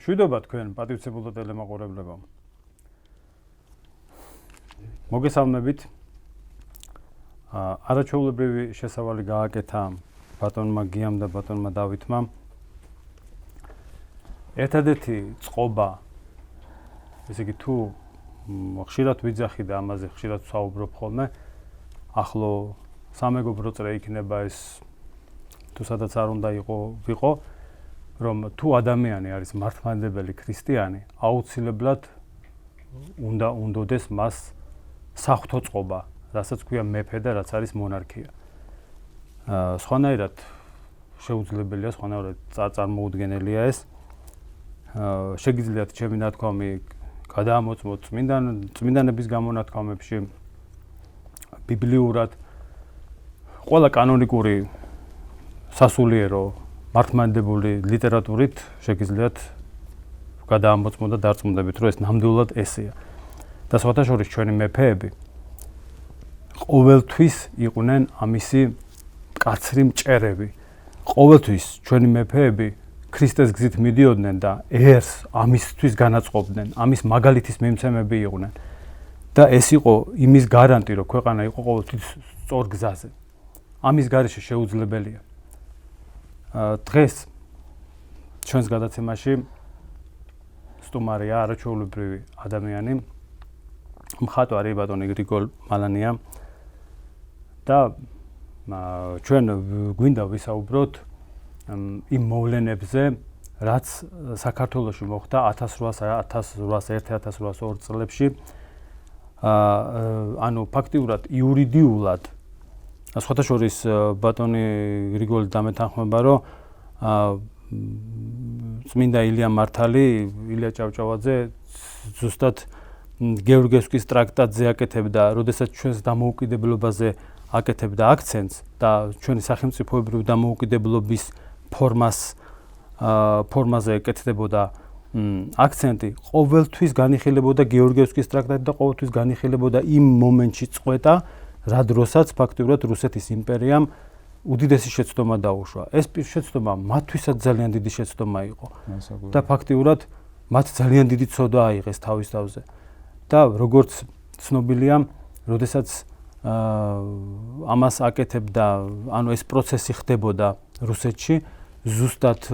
მშვიდობა თქვენ პატივცემულო ტელემაყურებლებო. მოგესალმებით. არაჩვეულებრივი შესავალი გააკეთა ბატონმა გიამ და ბატონმა დავითმა. ერთადერთი წყობა, ესე იგი თუ ხშირად ვიძახი და ამაზე ხშირად ვსაუბრობ ხოლმე, ახლო სამეგობრო წრე იქნება ეს თუ სადაც არ უნდა ვიყო, რომ თუ ადამიანი არის მართლმადიდებელი ქრისტიანი, აუცილებლად უნდადეს მას საღვთო წყობა, რასაც ქვია მეფე და რაც არის მონარქია. სხვანაირად შეუძლებელია, სხვანაირად წარმოუდგენელია ეს. შეგიძლიათ ჩემი ნათქვამი გადაამოწმოთ წმინდანების გამონათქვამებში, ბიბლიურად, ყველა კანონიკური სასულიერო მართლმადიდებელი ლიტერატურით შეგიძლიათ გადაამოწმოთ და დარწმუნდებით, რომ ეს ნამდვილად ესეა. და სხვათა შორის ჩვენი მეფეები ყოველთვის იყვნენ ამისი მკაცრი მჭერები. ყოველთვის ჩვენი მეფეები ქრისტეს გზით მიდიოდნენ და ერს ამისთვის განაწყობდნენ, ამის მაგალითის მიმცემები იყვნენ. და ეს იყო იმის გარანტი, რომ ქვეყანა იყო ყოველთვის სწორ გზაზე. ამის გარეშე შეუძლებელია. დღეს ჩვენს გადაცემაში სტუმარია არაჩვეულებრივი ადამიანი, მხატვარი ბატონი გრიგოლ მალანია და ჩვენ გვინდა ვისაუბროთ იმ მოვლენებზე, რაც საქართველოში მოხდა 1801-1802 წლებში. ანუ ფაქტიურად იურიდიულად სხვათა შორის ბატონი გრიგოლი დამეთანხმება, რომ წმინდა ილია მართალი, ილია ჭავჭავაძე ზუსტად გეორგიევსკის ტრაქტატზე აკეთებდა, როდესაც ჩვენს დამოუკიდებლობაზე აკეთებდა აქცენტს და ჩვენი სახელმწიფოებრივი დამოუკიდებლობის ფორმაზე ეკეთდებოდა აქცენტი, ყოველთვის განიხილებოდა გეორგიევსკის ტრაქტატი და ყოველთვის განიხილებოდა იმ მომენტში წყვეტა, რა დროსაც ფაქტიურად რუსეთის იმპერიამ უდიდესი შეცდომა დაუშვა. ეს შეცდომა მათთვისაც ძალიან დიდი შეცდომა იყო და ფაქტიურად მათ ძალიან დიდი ცოდა აიღეს თავის თავზე. და როგორც ცნობილია, როდესაც ამას აკეთებდა, ანუ ეს პროცესი ხდებოდა რუსეთში, ზუსტად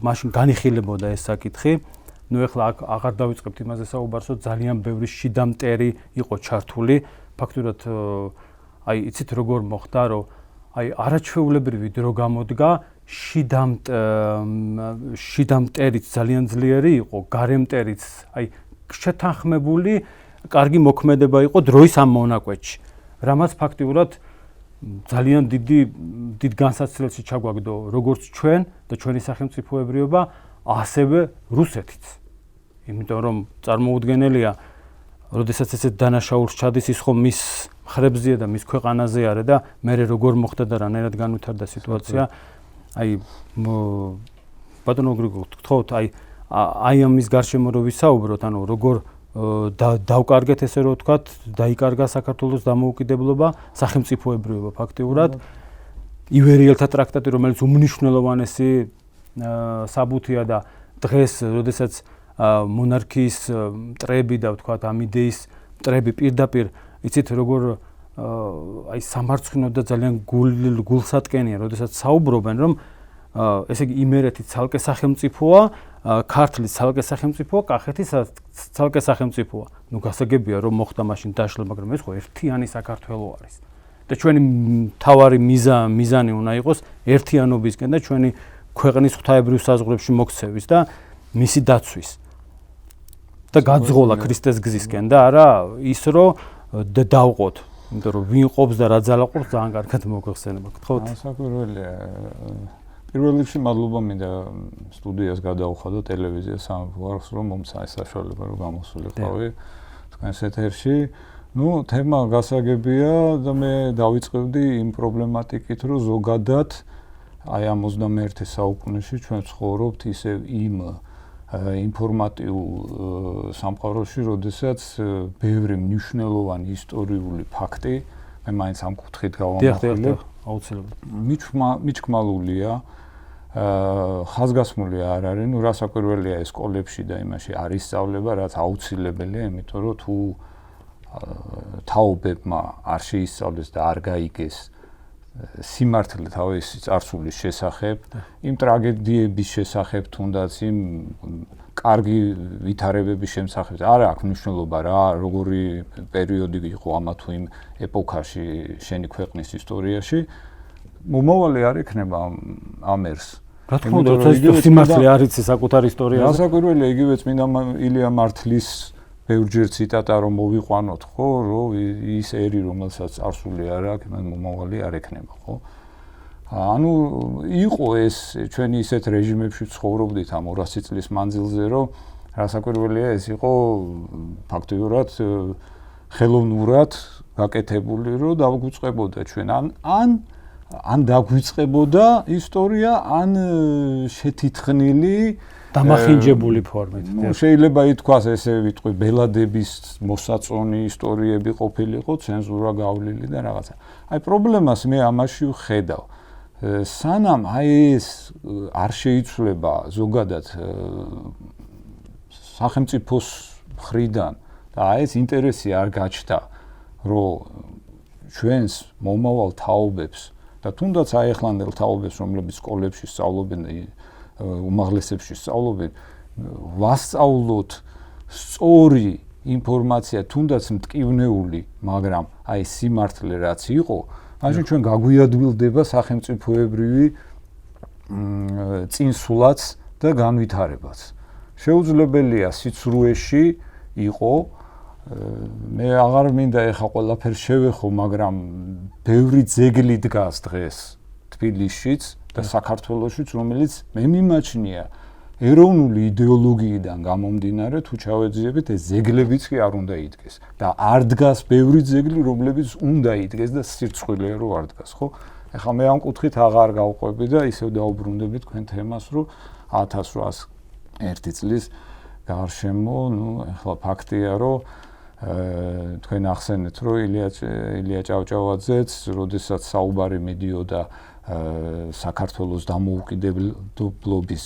მაშინ განიხილებოდა ეს საკითხი. ნუ ეხლა აღარ დავიწყებთ იმაზე საუბარს, რომ ძალიან ბევრი შიდა მტერი იყო ჩართული. ფაქტურად აი იცით როგორ მოხდა, რომ აი არაჩვეულებრივი დრო გამოდგა, შიდა მტერიც ძალიან ძლიერი იყო, გარე მტერიც აი შეთანხმებული კარგი მოქმედება იყო დროის ამ მონაკვეთში, რამაც ფაქტიურად ძალიან დიდ განსაცდელში ჩაგვაგდო როგორც ჩვენ და ჩვენი სახელმწიფოებრიობა, ასევე რუსეთიც. იმიტომ რომ წარმოუდგენელია, როდესაც ესეთ დანაშაულს ჩადის, ის ხომ მის მხრებზეა და მის ქვეყანაზე არის და მე როგორ მოხდა და რანაირად განვითარდა სიტუაცია. აი ბატონო გრიგოლ, გთხოვთ, აი ამის გარშემო რო ვისაუბროთ, ანუ როგორ დავკარგეთ ესე რომ ვთქვათ, დაიკარგა საქართველოს დამოუკიდებლობა, სახელმწიფოებრიობა ფაქტიურად. ივერიელთა ტრაქტატი, რომელიც უმნიშვნელოვანესი საბუთია და დღეს, როდესაც მონარქიის მტრები და ვთქვათ ამ იდეის მტრები პირდაპირ, იცით როგორ აი სამარცხინო და ძალიან გულსატკენია, როდესაც საუბრობენ, რომ ესე იგი იმერეთი ცალკე სახელმწიფოა, ქართლის ცალკე სახელმწიფოა, კახეთის ცალკე სახელმწიფოა. ნუ გასაგებია რომ მოხდა მაშინ დაშლა, მაგრამ ეს ხო ერთიანი საქართველო არის. და ჩვენი მთავარი მიზანი უნდა იყოს ერთიანობისკენ და ჩვენი ქვეყნის ღვთაებრივ საზღვრებში მოქცევის და მისი დაცვის. და გაძღოლა ქრისტეს გზისკენ და არა ის რომ დავყოთ, იმიტომ რომ ვინ ყოფს და რა ძალაყობს ძალიან კარგად მოგვეხსენება. გთხოვთ. საკვირველია. პირველ რიგში მადლობა მინდა სტუდიას გადაუხადო ტელევიზიას სამყაროს, რომ მომცა ეს საშუალება რომ გამოსულიყავი თქვენს ეთერში. ნუ თემა გასაგებია და მე დავიწყებდი იმ პრობლემატიკით, რომ ზოგადად აი ამ 21 საუკუნეში ჩვენ ცხოვრობთ ისევ იმ ინფორმატიულ სამყაროში, როდესაც ბევრი მნიშვნელოვანი ისტორიული ფაქტი, მე მაინც ამ კუთხით გავამახვილებ, აუცილებლად. მიჩქმალულია ხაზგასმული არ არის, ნუ რასაკვირველია ეს სკოლებში და იმაში არ ისწავლება, რაც აუცილებელია, იმიტომ რომ თუ თაობებმა არ შეისწავლეს და არ გაიგეს სიმართლე თავისი წარსულის შესახებ, იმ ტრაგედიების შესახებ, თუნდაც იმ კარგი ვითარებების შესახებ, არ აქვს მნიშვნელობა რა, როგორი პერიოდი იყო ამა თუ იმ ეპოქაში შენი ქვეყნის ისტორიაში, მომავალი არ იქნება ამ ერს. რა თქმა უნდა, როცა სიმართლე არ იცი საკუთარ ისტორიაზე. რასაკვირველია, იგივე წმინდა ილია მართლის ბევრჯერ ციტატა რომ მოვიყვანოთ, ხო, რომ ის ერი, რომელსაც წარსული არ აქვს, მან მომავალი არ ექნება, ხო? ანუ იყო ეს ჩვენი ისეთ რეჟიმებში ცხოვრობდით ამ 200 წლის მანძილზე, რომ რასაკვირველია ეს იყო ფაქტიურად ხელოვნურად გაკეთებული, რომ დაგვიწყებოდა ჩვენ ან დაგვიწყებოდა ისტორია, ან შეთითხნილი დამახინჯებული ფორმით. შეიძლება ითქვას ესე ვიტყვი ბელადების მოსაწონი ისტორიები ყოფილიყო, ცენზურა გავლილი და რაღაცა. აი პრობლემას მე ამაში ვხედავ. სანამ აი ეს არ შეიცვლება ზოგადად სახელმწიფოს მხრიდან და აი ეს ინტერესი არ გაჩნდა, რომ ჩვენს მომავალ თაობებს და თუნდაც აი ახლანდელ თაობებს, რომლებიც სკოლებში სწავლობენ უმაღლესებში სწავლობენ, ვასწავლოთ სწორი ინფორმაცია, თუნდაც მტკივნეული, მაგრამ აი სიმართლე რაც იყო, მაშინ ჩვენ გაგვიადვილდება სახელმწიფოებრივი წინსვლაც და განვითარებაც. შეუძლებელია სიცრუეში იყო, მე აღარ მინდა ეხა ყველაფერს შევეხო, მაგრამ ბევრი ძეგლი დგას დღეს თბილისშიც და საქართველოშიც, რომელიც მე მიმაჩნია ეროვნული იდეოლოგიიდან გამომდინარე, თუ ჩავეძიებით, ეს ძეგლებიც კი არ უნდა იდგეს და არ დგას ბევრი ძეგლი, რომლებიც უნდა იდგეს და სირცხვილია რომ არ დგას, ხო? ეხლა მე ამ კუთხით აღარ გავყვები და ისევ დაუბრუნდები თქვენ თემას, რომ 1801 წლის გარშემო, ნუ ეხლა ფაქტია, რომ თქვენ ახსენეთ, რომ ილია ჭავჭავაძეც, როდესაც საუბარი მიდიოდა საქართველოს დამოუკიდებლობის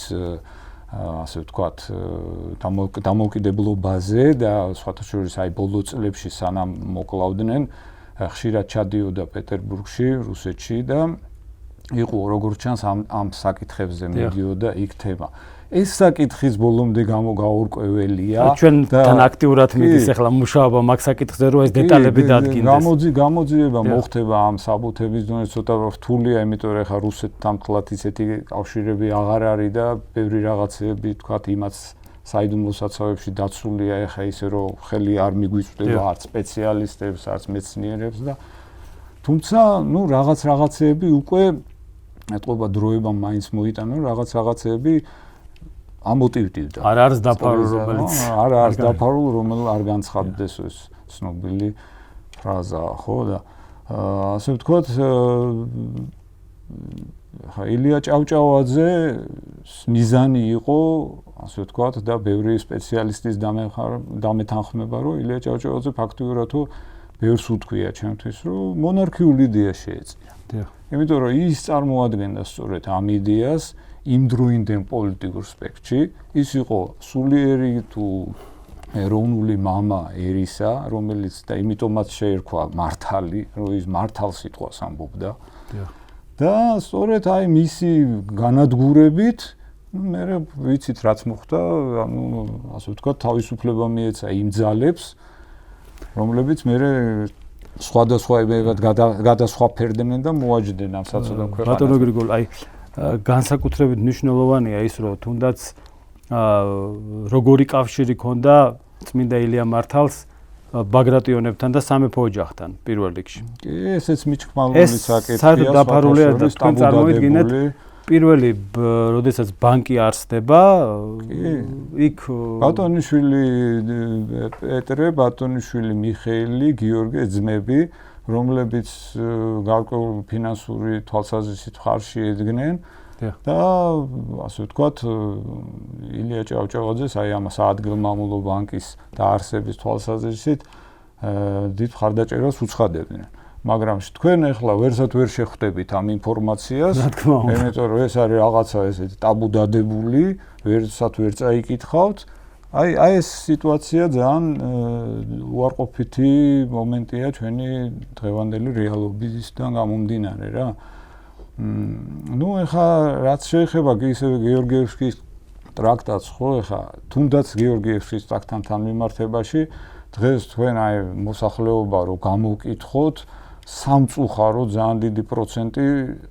ასე ვთქვათ, დამოუკიდებლობაზე და სხვათა შორის აი ბოლო წლებში სანამ მოკლავდნენ, ხშირად ჩადიოდა პეტერბურგში, რუსეთში და იყო როგორც ჩანს ამ საკითხებზე მიდიოდა იქ თემა. ეს საკითხის ბოლომდე გამოგაურკვეველია. ჩვენთან აქტიურად მიდის ახლა მუშაობა მაგ საკითხზე, რომ ეს დეტალები დადგინდეს. გამოძიება მოხდება ამ საბუთების დონე ცოტა რთულია, იმიტომ რომ ახლა რუსეთთან თლათ ისეთი კავშირები აღარ არის და ბევრი რაღაცები თქვათ იმაც საიდუმლო საცავებში დაცულია, ახლა ისე რომ ხელი არ მიგვიწვდება არც სპეციალისტებს, არც მეცნიერებს და თუმცა, ნუ რაღაცეები უკვე ეტყობა დროებამ მაინც მოიტანა, რაღაცეები ამოტივტივდა. არ არის დაფარულ, რომელიც არ არის დაფარულ, რომელიც არ განცხადდეს ეს ცნობილი ფრაზა, ხო და ასე ვთქვათ, ხა ილია ჭავჭავაძე მიზანი იყო, ასე ვთქვათ, და ბევრი სპეციალისტის დამეთანხმება, რომ ილია ჭავჭავაძე ფაქტიურად ბევრს უთქვია ჩემთვის, რომ მონარქიულ იდეას შეეწია. იმიტომ რომ ის წარმოადგენდა სწორედ ამ იდეას იმდროინდელ პოლიტიკურ სპექტრში, ის იყო სულიერი თუ ეროვნული მამა ერისა, რომელიც და იმიტომაც შეერქვა მართალი, რომ ის მართალ სიტყვას ამბობდა. და სწორედ აი მისი განადგურებით, მე ვიცით რაც მოხდა, ანუ ასე ვთქვათ, თავისუფლება მიეცა იმ ძალებს, რომლებიც მე სხვადასხვაებად გადასხვაფერდნენ და მოაჯდნენ ამ საწოდავ ქვეყანას. ბატონო გრიგოლ, აი განსაკუთრებით მნიშვნელოვანია ის, რომ თუნდაც როგორი კავშირი ქონდა წმინდა ილია მართალს ბაგრატიონებთან და სამეფო ოჯახთან პირველ რიგში. კი, ესეც მიჩქმალული საკითხია. საერთოდ დაფარულია და თქვენ წარმოიდგინეთ პირველი, როდესაც ბანკი არსდება, იქ ბატონიშვილი პეტრე, ბატონიშვილი მიხეილი, გიორგი ძმები, რომლებიც გარკვეულ ფინანსური თვალსაზრისით მხარში ედგნენ და ასე ვთქვათ, ილია ჭავჭავაძეს აი ამ საადგილმამულო ბანკის დაარსების თვალსაზრისით დიდ მხარდაჭერას უცხადებდნენ. მაგრამ თქვენ ახლა ვერსად ვერ შეხვდებით ამ ინფორმაციას, იმიტომ რომ ეს არის რაღაცა ესეთი ტაბუ დადებული, ვერსად ვერ წაიკითხავთ. აი ეს სიტუაცია ძალიან უარყოფითი მომენტია ჩვენი დღევანდელი რეალობისგან გამომდინარე რა. ნუ ეხლა რაც შეეხება ისევე გეორგიევსკის ტრაქტატს, ხო, ეხლა თუნდაც გეორგიევსკის ტრაქტატთან მიმართებაში დღეს თქვენ აი მოსახლეობა რო გამოვკითხოთ, სამწუხარო ძალიან დიდი პროცენტი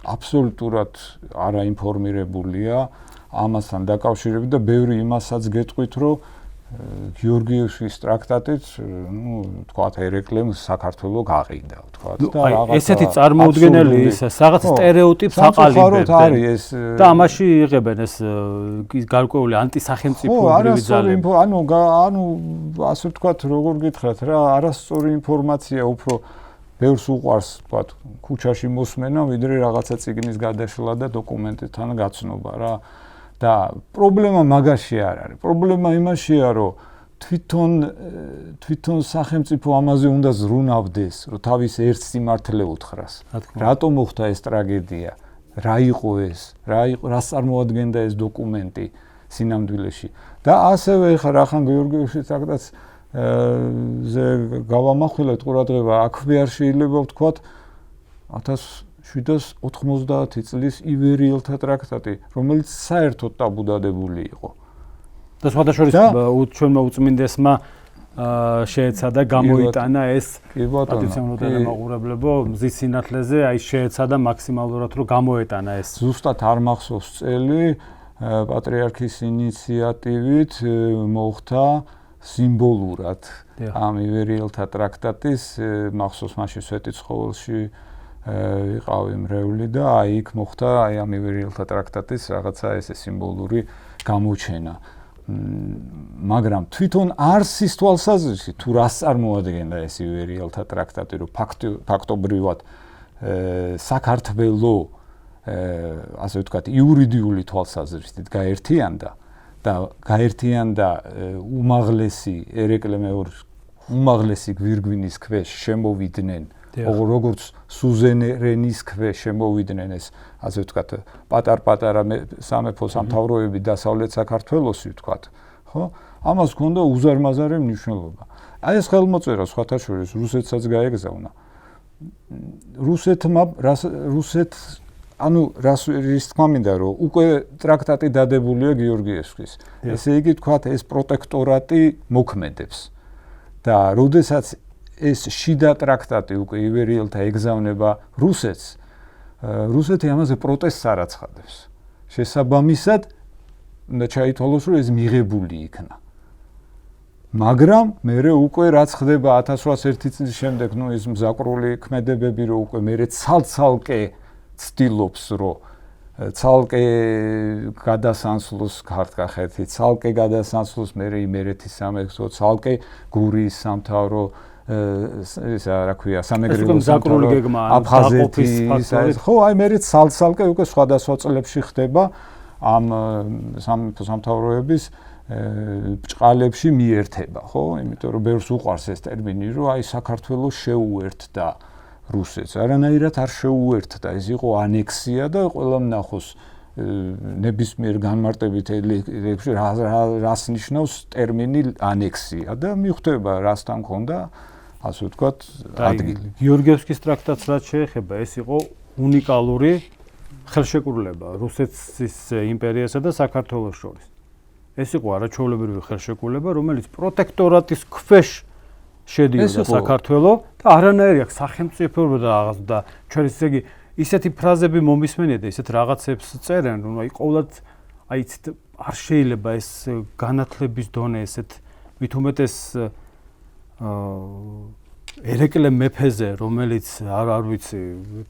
აბსოლუტურად არაინფორმირებულია ამასთან დაკავშირებით და ბევრი იმასაც გეტყვით, რომ გეორგიევსკის ტრაქტატით, ნუ თქვათ ერეკლემ საქართველო გაყიდა, თქვათ და რაღაცა ესეთი წარმოუდგენელი ის რაღაც სტერეოტიპს აყალიბებენ და ამაში იღებენ ეს გარკვეული ანტისახელმწიფოებრივი ძალები. ანუ ასე ვთქვათ, როგორ გითხრათ რა, არასწორი ინფორმაცია უფრო ბევრს უყვარს, თქვათ, ქუჩაში მოსმენა, ვიდრე რაღაცა წიგნის გადაშლა და დოკუმენტთან გაცნობა რა. და პრობლემა მაგაში არ არის. პრობლემა იმაშია, რომ თვითონ სახელმწიფო ამაზე უნდა ზრუნავდეს, რომ თავის ერთ სიმართლე უთხრას. რატომ მოხდა ეს ტრაგედია? რა იყო ეს? რას წარმოადგენდა ეს დოკუმენტი სინამდვილეში? და ასევე ხა რახან გეორგიევსკის ტრაქტატს ზე გავამახვილეთ ყურადღება, აქვე არ შეიძლება ვთქვათ 1790 წლის ივერიელთა ტრაქტატი, რომელიც საერთოდ ტაბუდადებული იყო. და სხვადასხვა ჩვენმა უწმინდესმა შეეცადა გამოიტანა ეს პატივცემულო დამაყურებლებო მზის სინათლეზე, აი შეეცადა მაქსიმალურად რომ გამოეტანა ეს. ზუსტად არ მახსოვს წელი, პატრიარქის ინიციატივით მოხდა სიმბოლურად ამ ივერიელთა ტრაქტატის, მახსოვს მაშინ სვეტიცხოველში ვიყავი მრევლი და აი იქ მოხდა აი ამ ივერიელთა ტრაქტატის რაღაცა ესე სიმბოლური გამოჩენა. მაგრამ თვითონ არსის თვალსაზრისი თუ რას წარმოადგენდა ეს ივერიელთა ტრაქტატი, რომ ფაქტობრივად საქართველო ასე ვთქვათ იურიდიული თვალსაზრისით გაერთიანდა უმაღლესი ერეკლემეორის უმაღლესი გვირგვინის ქვეშ შემოვიდნენ როგორც სუზერენის ქვეშ შემოვიდნენ ეს ასე ვთქვათ პატარ-პატარა სამეფო სამთავროები დასავლეთ საქართველოსი ვთქვათ, ხო? ამას ჰქონდა უზარმაზარი მნიშვნელობა. აი ეს ხელმოწერა სხვათა შორის რუსეთსაც გაეგზავნა. რის თქმა მინდა რომ უკვე ტრაქტატი დადებულია გეორგიევსკის. ესე იგი ვთქვათ ეს პროტექტორატი მოქმედებს. და როდესაც ეს შიდა ტრაქტატი უკვე ივერიელთა ეგზავნება რუსეთს, რუსეთი ამაზე პროტესტს არ აცხადებს. შესაბამისად, უნდა ჩაითვალოს, რომ ეს მიღებული იქნა. მაგრამ მერე უკვე რაც ხდება 1801 წლის შემდეგ, ნუ ის მზაკრული ქმედებები, რომ უკვე მერე ცალ-ცალკე ცდილობს, რომ ცალკე გადასანსვლოს ქართლ-კახეთი, ცალკე გადასანსვლოს მერე იმერეთის სამეფო, ცალკე გურიის სამთავრო, ისა რა ქვია, სამეგრელო სამთავრო, აფხაზეთის, ხო, აი მერე ცალ-ცალკე უკვე სხვადასხვა წლებში ხდება ამ სამეფო სამთავროების ბჭყალებში მიერთება, ხო? იმიტომ რომ ბევრს უყვარს ეს ტერმინი, რომ აი საქართველოს შეუერთდა რუსეთს. არანაირად არ შეუერთდა, ეს იყო ანექსია და ყველამ ნახოს ნებისმიერ განმარტებით ლექსში რას ნიშნავს ტერმინი ანექსია და მიხვდება რასთან ქონდა ასე ვთქვათ ადგილი. გეორგიევსკის ტრაქტატს რაც შეეხება, ეს იყო უნიკალური ხელშეკრულება რუსეთის იმპერიასა და საქართველოს შორის. ეს იყო არაჩვეულებრივი ხელშეკრულება, რომელიც პროტექტორატის ქვეშ შედიოდა საქართველოს და არანაირი აქ სახელმწიფოება და რაღაც და ჩვენ ესე იგი ისეთი ფრაზები მომისმენია და ისეთ რაღაცებს წერენ, რომ აი ყოველად აი არ შეიძლება ეს განათლების დონე ესეთ მით უმეტეს ერეკლე მეფეზე, რომელიც არ ვიცი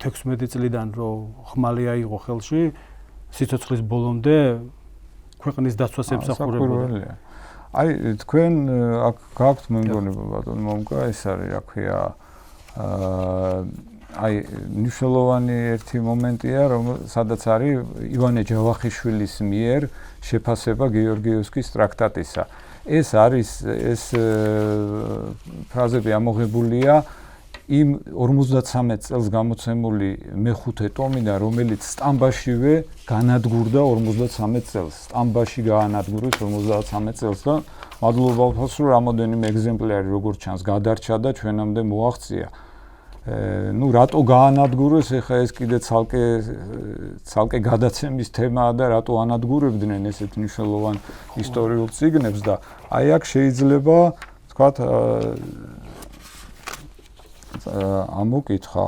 16 წლიდან რომ ხმალი აიღო ხელში, სიცოცხლის ბოლომდე ქვეყნის დაცვას ემსახურებოდა. აი თქვენ აქ გაქვთ მე მგონი ბატონო მამუკა, ეს არის რა ქვია აი მნიშვნელოვანი ერთი მომენტია, სადაც არის ივანე ჯავახიშვილის მიერ შეფასება გეორგიევსკის ტრაქტატისა. ეს არის ეს ფრაზები ამოღებულია იმ 53 წელს გამოცემული მეხუთე ტომიდან, რომელიც სტამბაშივე განადგურდა 53 წელს. სტამბაში გაანადგურეს 53 წელს და მადლობა უფალს, რომ რამოდენიმე ეგზემპლარი როგორც ჩანს გადარჩა და ჩვენამდე მოაღწია. Ну, რატო გაანადგურეს, ეხა ეს კიდე ცალკე გადაცემის თემაა და რატო ანადგურებდნენ ესეთ მნიშვნელოვან ისტორიულ წიგნებს და აი აქ შეიძლება ვთქვათ ამოკითხა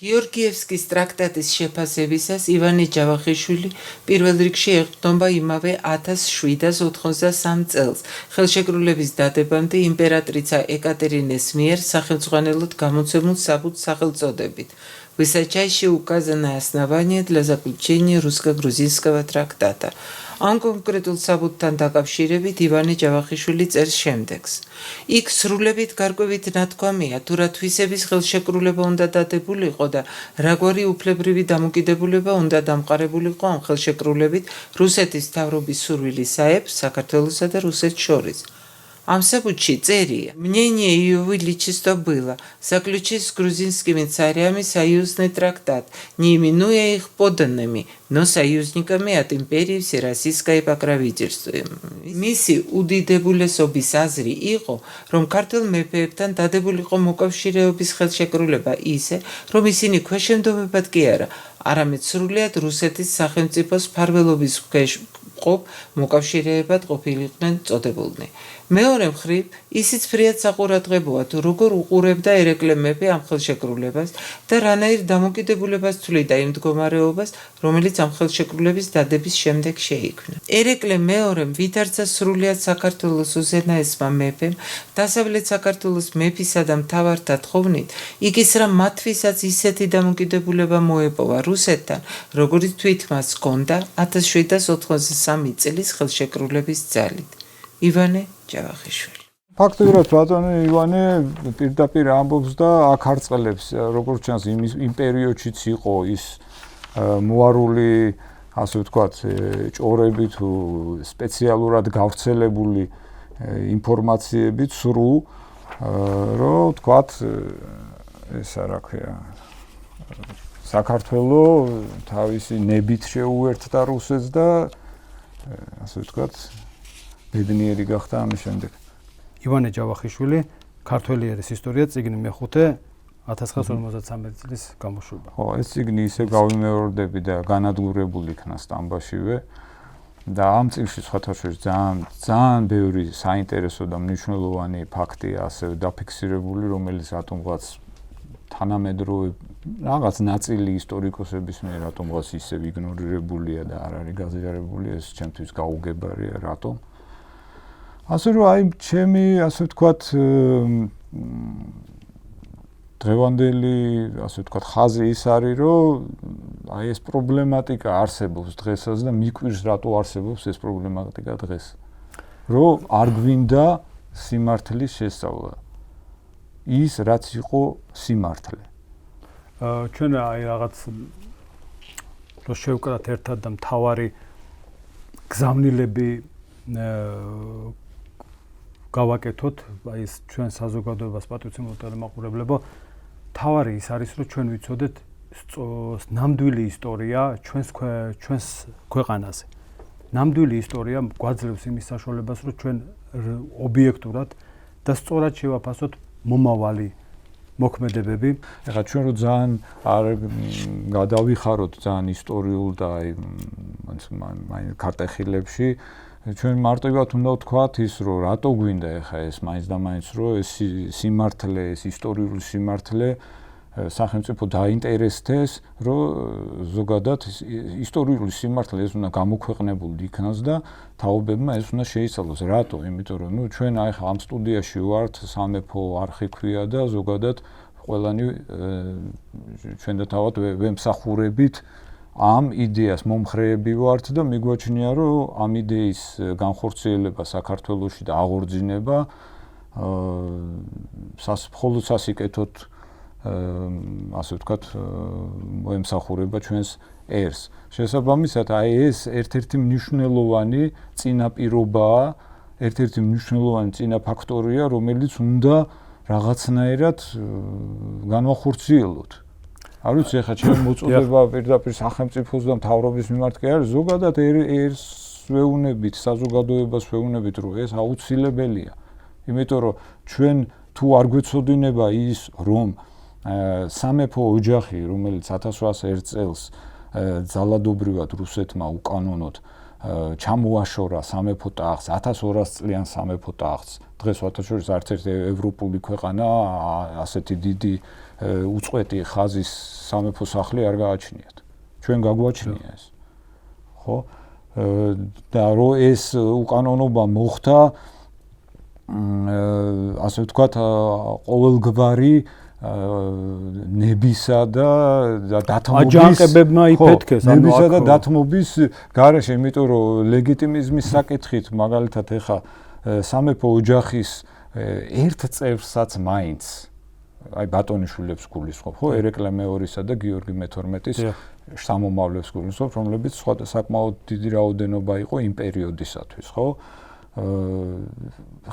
გიორგიევსკის ტრაქტატის შეფასებისას ივანე ჯავახიშვილი პირველ რიგში ეყრდნობა იმავე 1793 წელს ხელშეკრულების დადებამდე იმპერატრიცა ეკატერინეს მიერ სახელმძღვანელოდ გამოცემულ საბუთს სახელწოდებით Высочайше указанное основание для заключения русско-грузинского трактата. Ამ კონკრეტულ საბუთთან დაკავშირებით ივანე ჯავახიშვილი წერს შემდეგს. იქ სრულებით გარკვევით ნათქვამია, თუ რა თვისების ხელშეკრულება უნდა დადებულიყო და რაგვარი უფლებრივი დამოკიდებულება უნდა დამყარებულიყო ამ ხელშეკრულებით რუსეთის მთავრობის სურვილის საებს საქართველოსა და რუსეთს შორის. Am sabutchi წერია. Мнение ее увеличества было заключить с грузинскими царями союзный трактат, не именуя их подданными, но союзниками от империи всероссийской покровительства. Მისი უდიდებულესობის აზრი იყო, რომ ქართულ მეფეებთან დადებულიყო მოკავშირეობის ხელშეკრულება ისე, რომ ისინი ქვეშევრდომებად კი არა, არამედ სრულიად რუსეთის სახელმწიფოს მფარველობის ქვეშ ყოფ მოკავშირეებად ყოფილიყვნენ წოდებულნი. მეორე მხრივ, ისიც ფრიად საყურადღებოა, თუ როგორ უყურებდა ერეკლე მეფე ამ ხელშეკრულებას და რანაირ დამოკიდებულებას თვლიდა იმ მდგომარეობას, რომელიც ამ ხელშეკრულების დადების შემდეგ შეიქმნა. ერეკლე მეორემ ვითარცა სრულიად საქართველოს უზენაესმა მეფემ, დასავლეთ საქართველოს მეფისა და მთავართა თხოვნით, იგის რა მათთვისაც ისეთი დამოკიდებულება მოეპოვა რუსეთთან, როგორც თვითმაც ჰქონდა 1793 წლის ხელშეკრულების ძალით. ივანე ჯავახიშვილი. ფაქტობრივად ბატონო ივანე პირდაპირ ამბობს და აქ არწყელებს, როგორც ჩანს იმ პერიოდშიც იყო ის მოარული, ასე ვთქვათ, ჭორები თუ სპეციალურად გავრცელებული ინფორმაციებით სრულ, რომ ვთქვათ, ესა რა ქვია, საქართველოს თავისი ნებით შეუერთდა რუსეთს და ასე ვთქვათ, ბედნიერი გახდა ამის შემდეგ. ივანე ჯავახიშვილი, ქართველი ერის ისტორია, წიგნი მეხუთე 1953 წლის გამოშვება. ხო, ეს წიგნი ისე გავიმეორდები და განადგურებული იქნა სტამბაშივე და ამ წიგნში სხვათა შორის ძალიან ბევრი საინტერესო და მნიშვნელოვანი ფაქტია ასევე დაფიქსირებული, რომელიც რატომღაც თანამედროვე რაღაც ნაწილი ისტორიკოსების მიერ რატომღაც ისევ იგნორირებულია და არ არის გაზიარებული, ეს ჩემთვის გაუგებარია, რატომ? ასე რომ აი ჩემი ასე ვთქვათ დღევანდელი ასე ვთქვათ ხაზი ის არის რომ აი ეს პრობლემატიკა არსებობს დღესაც და მიკვირს რატო არსებობს ეს პრობლემატიკა დღეს რომ არ გვინდა სიმართლის შესწავლა ის რაც იყო სიმართლე ჩვენ აი რაღაც რო შევკრათ ერთად და მთავარი გზავნილები გავაკეთოთ აი ეს ჩვენ საზოგადოებას პატრიოტულ ტელემაყურებლებო თავარი ის არის რომ ჩვენ ვიცოდეთ ნამდვილი ისტორია ჩვენს ქვეყანაზე ნამდვილი ისტორია გვაძლევს იმის საშუალებას რომ ჩვენ ობიექტურად და სწორად შევაფასოთ მომავალი მოქმედებები ეხლა ჩვენ რო ძალიან არ გადავიხაროთ ძალიან ისტორიულ და აი ქარტეხილებში ჩვენ მარტივად უნდა ვთქვათ ის რომ რატო გვინდა ეხა ეს მაინც და მაინც რომ ეს სიმართლე ეს ისტორიული სიმართლე სახელმწიფო დაინტერესდეს რომ ზოგადად ისტორიული სიმართლე ეს უნდა გამოქვეყნებული იქნას და თაობებმა ეს უნდა შეიცვალოს რატო იმიტომ რომ ნუ ჩვენ აი ხა ამ სტუდიაში ვართ სამეფო არხი ქვია და ზოგადად ყველანი ჩვენ და თავად ვემსახურებით ამ იდეას მომხრეები ვართ და მიგვაჩნია რომ ამ იდეის განხორციელება საქართველოში და აღორძინება მხოლოდ სასიკეთოდ ასე ვთქვათ მოემსახურება ჩვენს ერს. შესაბამისად აი ეს ერთ-ერთი მნიშვნელოვანი წინაპირობაა, ერთ-ერთი მნიშვნელოვანი წინაფაქტორია, რომელიც უნდა რაღაცნაირად განვახორციელოთ. არ ვიცი, ეხლა ჩემი მოწოდება პირდაპირ სახელმწიფოს და მთავრობის მიმართ კი არის, ზოგადად ერთს ვეუბნებით, საზოგადოებას ვეუბნებით, რომ ეს აუცილებელია. იმიტომ რომ ჩვენ თუ არ გვეცოდინება ის, რომ სამეფო ოჯახი, რომელიც 1801 წელს ძალადობრივად რუსეთმა უკანონოდ ჩამოაშორა სამეფო ტახტს, 1200 წლიან სამეფო ტახტს. დღეს ვათაშორის არც ერთი ევროპული ქვეყანა ასეთი დიდი უწყვეტი ხაზის სამეფო სახლი არ გააჩნიათ. ჩვენ გაგვაჩნია ეს. ხო? და რომ ეს უკანონობა მოხდა ასე ვთქვათ ყოველგვარი ნებისა და დათმობის აჯანყებებმა იფეთქეს ნებისა და დათმობის გარეშე, იმიტომ რომ ლეგიტიმიზმის საკითხით მაგალითად ეხა სამეფო ოჯახის ერთ წევრსაც მაინც აი ბატონიშვილებს გულისხმობ, ხო, ერეკლე მეორისა და გიორგი მე-12-ის სამომავლებს გულისხმობ, რომლებიც სხვა საკმაოდ დიდი რაოდენობა იყო იმ პერიოდისათვის, ხო?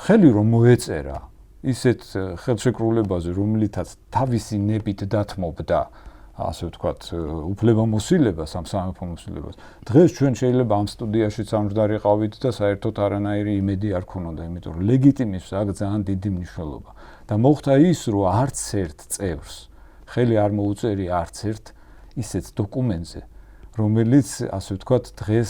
ხელი რომ მოეწერა ისეთ ხელშეკრულებაზე, რომლითაც თავისი ნებით დათმობდა, ასე ვთქვათ, უფლებამოსილებას, ამ სამეფო მოსილებას. დღეს ჩვენ შეიძლება ამ სტუდიაშიც ამჯდარიყავით და საერთოდ არანაირი იმედი არ ქონოდა, იმიტომ რომ ლეგიტიმიზმს აქვს ძალიან დიდი მნიშვნელობა. და მოხდა ის, რომ არც ერთ წევრს ხელი არ მოუწერია არც ერთ ისეთ დოკუმენტზე, რომელიც, ასე ვთქვათ, დღეს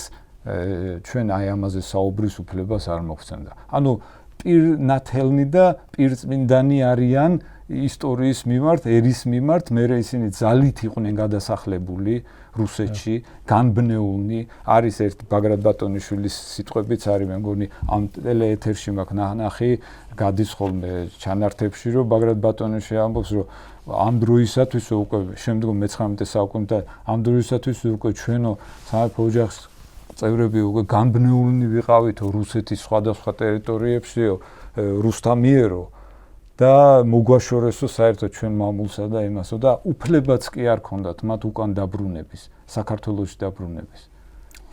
ჩვენ აი ამაზე საუბრის უფლებას არ მოგვცემდა. ანუ პირნათელნი და პირწმინდანი არიან ისტორიის მიმართ, ერის მიმართ, მერე ისინი ძალით იყვნენ გადასახლებული რუსეთში, განბნეულნი. არის ერთ ბაგრატ ბატონიშვილის სიტყვებიც არის, მე მგონი ამ ტელეეთერში მაქვს ნახი, გადის ხოლმე ჩანართებში, რომ ბაგრატ ბატონიშვილი ამბობს, რომ ამ დროისათვის უკვე შემდგომ მე-19 საუკუნეში და ამ დროისათვის უკვე ჩვენო სამეფო ოჯახის წევრები უკვე განბნეულნი ვიყავით რუსეთის სხვადასხვა ტერიტორიებშიო, რუსთა მიერო და მოგვაშორესო საერთოდ ჩვენ მამულსა და იმასო და უფლებაც კი არ ქონდათ მათ უკან დაბრუნების, საქართველოში დაბრუნების.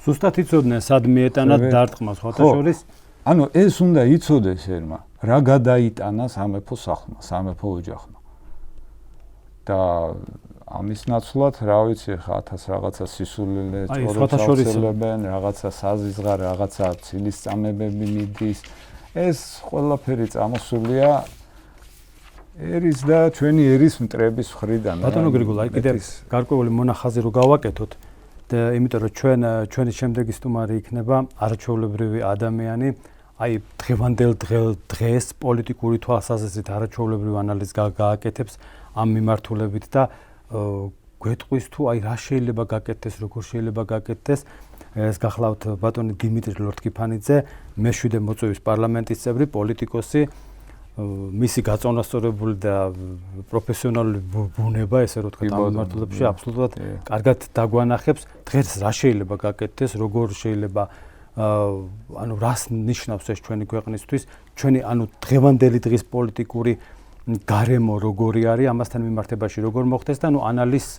ზუსტად იცოდნენ სად მიეტანათ დარტყმა სხვათა შორის. ანუ ეს უნდა იცოდეს ერმა, რა გადაიტანა სამეფო სახლმა, სამეფო ოჯახმა. და ამის ნაცვლად, რა ვიცი, ხა 1000 რაღაცა სისულელე წოროწავლებენ, რაღაცა საზიზღარ, რაღაცა ცილის წამებები მიდის. ეს ყველაფერი წამოსულია ერის და ჩვენი ერის მტრების მხრიდან. ბატონო გრიგოლ, აი კიდევ გარკვეული მონახაზი რო გავაკეთოთ და იმიტომ რომ ჩვენი შემდეგი სტუმარი იქნება არაჩვეულებრივი ადამიანი, აი დღევანდელ დღეს პოლიტიკური თვალსაზრისით არაჩვეულებრივ ანალიზს გააკეთებს ამ მიმართულებით და გვეტყვის თუ აი რა შეიძლება გაკეთდეს, როგორ შეიძლება გაკეთდეს. ეს გახლავთ ბატონი დიმიტრი ლორთქიფანიძე, მე-7 მოწვევის პარლამენტის წევრი, პოლიტიკოსი, მისი გაწონასწორებული და პროფესიონალური ბუნება, ესე რომ ვთქვათ, ამ მიმართულებში აბსოლუტურად კარგად დაგვანახებს, დღეს რა შეიძლება გაკეთდეს, როგორ შეიძლება ანუ რას ნიშნავს ეს ჩვენი ქვეყნისთვის, ჩვენი ანუ დღევანდელი დღის პოლიტიკური გარემო როგორი არის, ამასთან მიმართებაში როგორ მოხდეს და ანუ ანალიზს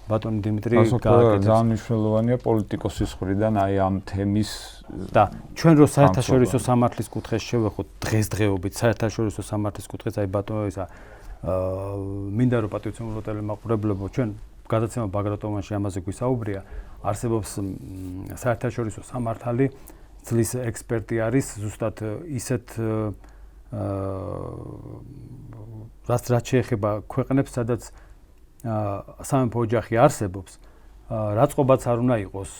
ბატონი დიმიტრი გააკეთებს. ძალიან მნიშვნელოვანია პოლიტიკოსის მხრიდან აი ამ თემის და ჩვენ რო საერთაშორისო სამართლის კუთხეს შევეხოთ დღესდღეობით საერთაშორისო სამართლის კუთხეს აი ბატონო ისა მინდა რომ პატრიოტული ტელემაყურებლებო ჩვენ გადაცემა ბაგრატონში ამაზე გვისაუბრია, არსებობს საერთაშორისო სამართალი, ძლის ექსპერტი არის ზუსტად ისეთ რაც შეეხება ქვეყნებს, სადაც სამეფო ოჯახი არსებობს, რაწყობაც არ უნდა იყოს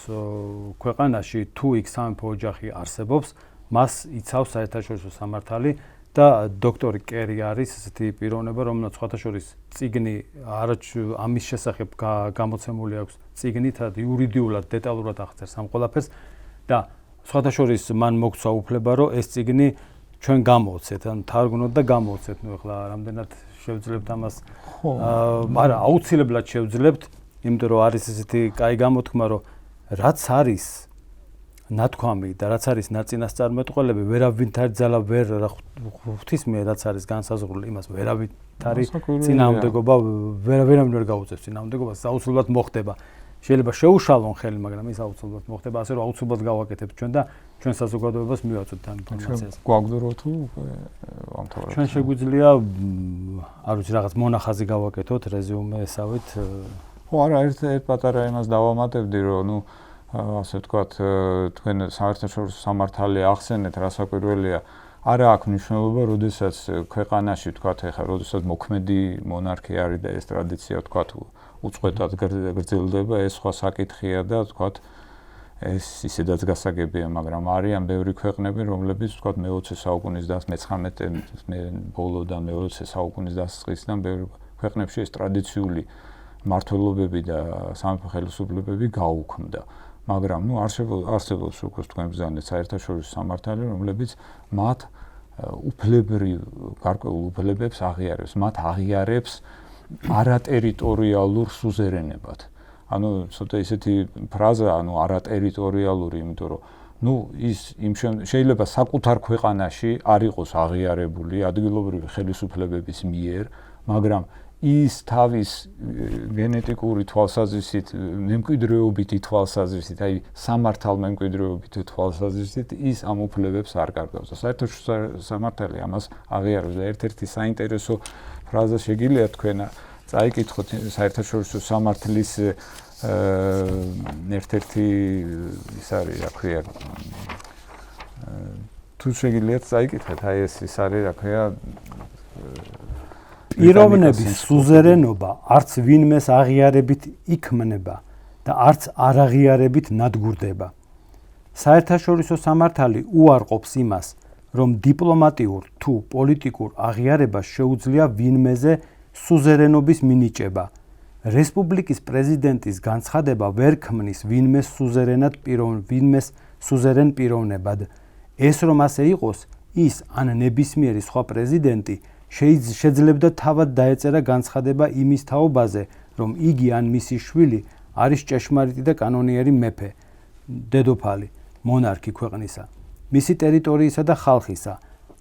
ქვეყანაში, თუ იქ სამეფო ოჯახი არსებობს, მას იცავს საერთაშორისო სამართალი და დოქტორი კერი არის ესეთი პიროვნება, რომელსაც სხვათა შორის წიგნი ამის შესახებ გამოცემული აქვს წიგნით, იურიდიულად დეტალურად აღწერს ამ ყველაფერს და სხვათა შორის მან მოგცვა უფლება, რომ ეს წიგნი ჩვენ გამოვცეთ, ან თარგმნოთ და გამოვცეთ. ნუ ახლა რამდენად შევძლებთ ამას? არა, აუცილებლად შევძლებთ, იმიტომ რომ არის ესეთი კაი გამოთქმა, რომ რაც არის ნათქვამი და რაც არის ნაწინასწარმეტყველები, ვერავინ თარგზალა ვერ ღვთისმიერ რაც არის განსაზღვრული, იმას ვერავინ არის წინააღმდეგობა, ვერავინ ვერ გაუწევს წინააღმდეგობას, აუცილებლად მოხდება. შეიძლება შეუშალონ ხელი, მაგრამ ის აუცილებლად მოხდება, ასე რომ აუცილებლად გავაკეთებთ ჩვენ და ჩვენ საზოგადოებას მივაწვდით ამ ინფორმაციას. გვაგდრო თუ ამთავრებს. ჩვენ შეგვიძლია არ ვიცი რაღაც მონახაზი გავაკეთოთ, რეზიუმე ესავით. ხო, არა, ერთ პატარა იმას დავამატებდი, რომ ასე ვთქვათ, თქვენ საერთაშორისო სამართალი ახსენეთ, რასაკვირველია, არა აქვს მნიშვნელობა, როდესაც ქვეყანაში ვთქვათ, ეხლა როდესაც მოქმედი მონარქია არის და ეს ტრადიცია ვთქვათ, უწყვეტად გრძელდება, ეს სხვა საკითხია და ვთქვათ, ეს ისედაც გასაგებია, მაგრამ არიან ბევრი ქვეყნები, რომლებიც ვთქვათ მე-20 საუკუნის მე-19 ბოლო და მე-20 საუკუნის დასაწყისიდან ბევრი ქვეყნებში ეს ტრადიციული მმართველობები და სამეფო ხელისუფლებები გაუქმდა. მაგრამ არსებობს უკვე თქვენ ბრძანეთ საერთაშორისო სამართალი, რომლებიც მათ უფლებრივ გარკვეულ უფლებებს აღიარებს, მათ აღიარებს არატერიტორიალურ სუზერენებად. ანუ ცოტა ისეთი ფრაზა, ანუ არატერიტორიალური, იმიტომ რომ ის შეიძლება საკუთარ ქვეყანაში არ იყოს აღიარებული ადგილობრივი ხელისუფლებების მიერ, მაგრამ ის თავის გენეტიკური თვალსაზრისით, მემკვიდრეობითი თვალსაზრისით, აი სამართალმემკვიდრეობითი თვალსაზრისით ის ამ უფლებებს არ კარგავს. საერთაშორისო სამართალი ამას აღიარებს და ერთ-ერთი საინტერესო ფრაზა შეგიძლიათ თქვენ წაიკითხოთ საერთაშორისო სამართლის ერთ-ერთი ის არის, რა ქვია, თუ შეგიძლიათ წაიკითხეთ, აი ეს ის არის, რა ქვია, პიროვნების სუზერენობა არც ვინმეს აღიარებით იქმნება და არც არაღიარებით ნადგურდება. საერთაშორისო სამართალი უარყოფს იმას, რომ დიპლომატიურ თუ პოლიტიკურ აღიარებას შეუძლია ვინმეზე სუზერენობის მინიჭება. რესპუბლიკის პრეზიდენტის განცხადება ვერ ქმნის ვინმეს სუზერენ პიროვნებად. ეს რომ ასე იყოს, ის ან ნებისმიერი სხვა პრეზიდენტი შეძლებდა თავად დაეწერა განცხადება იმის თაობაზე, რომ იგი ან მისი შვილი არის ჭეშმარიტი და კანონიერი მეფე, დედოფალი, მონარქი ქვეყნისა, მისი ტერიტორიისა და ხალხისა,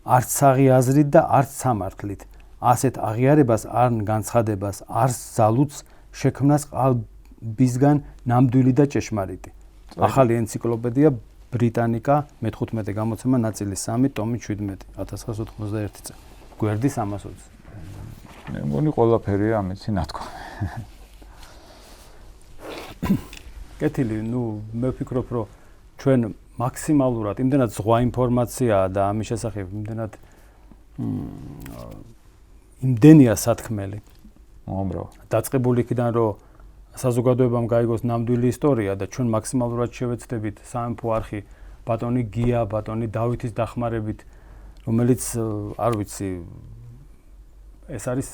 არც საღი აზრით და არც სამართლით. ასეთ აღიარებას ან განცხადებას არც ძალუც შექმნას ყალბისგან ნამდვილი და ჭეშმარიტი. ახალი ენციკლოპედია ბრიტანიკა მე-15 გამოცემა ნაწილი 3 ტომი 17 1991 წელი. გვერდი 320. მე მგონი ყველაფერია ამითი ნათქვამი. კეთილი, მე ვფიქრობ, რომ ჩვენ მაქსიმალურად იმდენად ზღვა ინფორმაციაა და ამის შესახებ იმდენია სათქმელი. უამრავ. დაწყებული იქიდან, რომ საზოგადოებამ გაიგოს ნამდვილი ისტორია და ჩვენ მაქსიმალურად შევეცდებით სამეფო არხი ბატონი გია, ბატონი დავითის დახმარებით, რომელიც არ ვიცი, ეს არის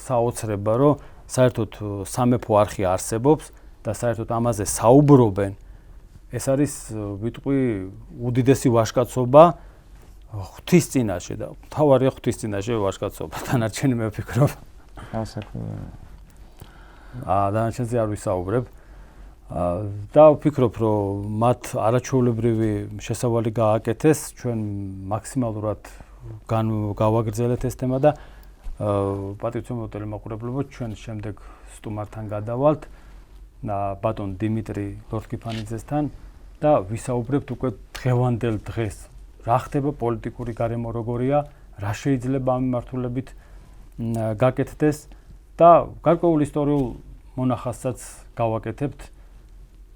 საოცრება, რომ საერთოდ სამეფო არხი არსებობს და საერთოდ ამაზე საუბრობენ. ეს არის ვიტყვი უდიდესი ვაჟკაცობა ღვთის წინაშე და მთავარია ღვთის წინაშე ვაჟკაცობა. დანარჩენი მე ვფიქრობ. დანარჩენზე არ ვისაუბრებ. და ვფიქრობ, რომ მათ არაჩვეულებრივი შესავალი გააკეთეს, ჩვენ მაქსიმალურად გავაგრძელეთ ეს თემა და პატრიოტული ტელემოყურებლებო, ჩვენ შემდეგ სტუმართან გადავალთ ბატონ დიმიტრი ლორთქიფანიძესთან და ვისაუბრებთ უკვე დღევანდელ დღეს რა ხდება პოლიტიკური გარემო როგორია, რა შეიძლება ამ მიმართულებით გაკეთდეს და გარკვეულ ისტორიულ მონახაზსაც გავაკეთებთ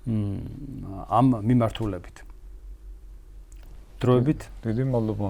ამ მიმართულებით. დროებით დიდი მადლობა.